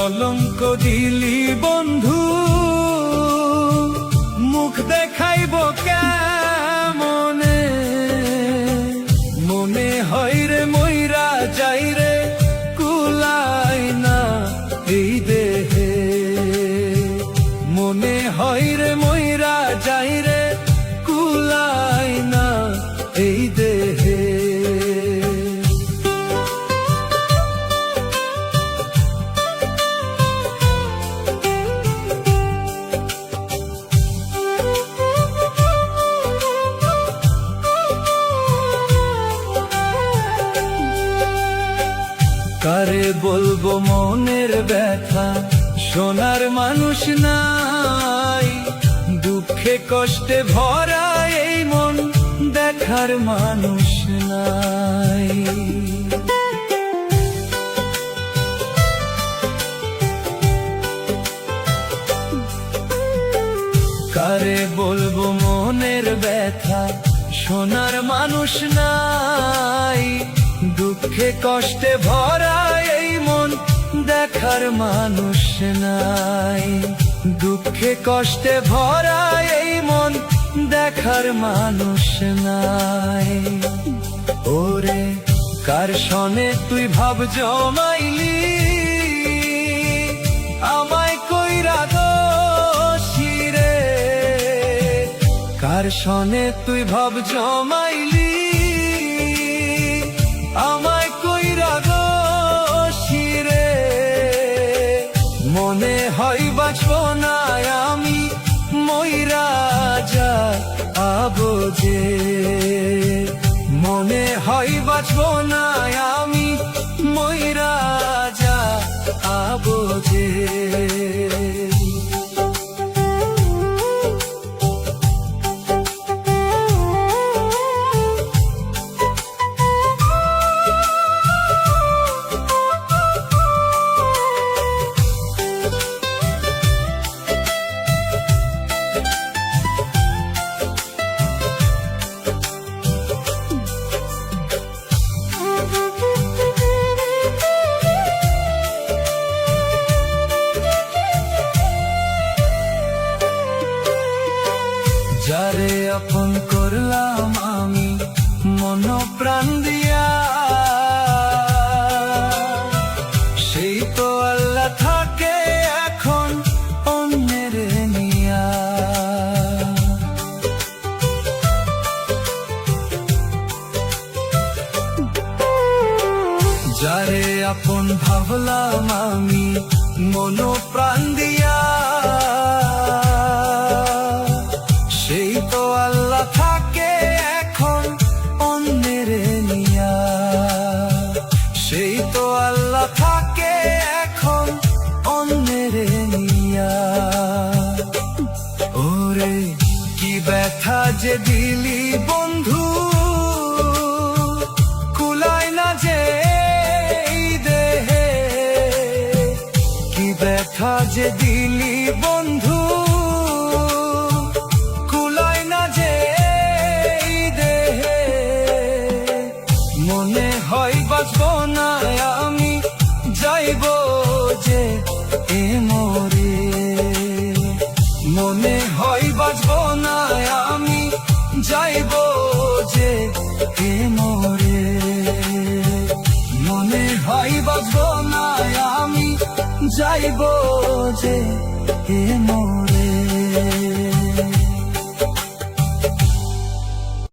কলঙ্ক দিলি বন্ধু, মুখ দেখাইব কেমনে? মনে হয় রে মইরা যাই রে, কুলাই না এই দেহে। মনে হয় রে মইরা যাই রে, কুলাই না এই দেহে। কারে বলবো মনের ব্যথা, শোনার মানুষ নাই। দুঃখে কষ্টে ভরা এই মন, দেখার মানুষ নাই। কারে বলবো মনের ব্যথা, শোনার মানুষ নাই। দুঃখে কষ্টে ভরা এই মন, দেখার মানুষ নাই। দুঃখে কষ্টে ভরা এই মন, দেখার মানুষ নাই। ওরে কার সনে তুই ভাব জমাইলি, আমায় কইরা দোষী রে। কার সনে তুই ভাব জমাইলি, আমায় কইরা দোষী রে। মনে হয় বাঁচব না আমি, মইরা যাবো যে। মনে হয় বাঁচব না আমি, মইরা যাবো যে। যারে আপন করলাম আমি মন প্রাণ দিয়া, সেই তো আল্লাহ থাকে এখন অন্যের নিয়া। যারে আপন ভাবলাম আমি মন প্রাণ দিয়া, সেই তো আল্লাহ থাকে এখন অন্যের নিয়া। সেই তো আল্লাহ থাকে এখন অন্যের নিয়া। ওরে কি ব্যথা যে দিলি বন্ধু, কুলায় না যে এই দেহে। কি ব্যথা যে দিলি বন্ধু, মনে হয় বাঁচব না আমি, যাইব যে এ মরে। মনে হয় বাঁচব না আমি, যাইব যে এ মরে। মনে হয় বাঁচব না আমি, যাইব যে এ মরে।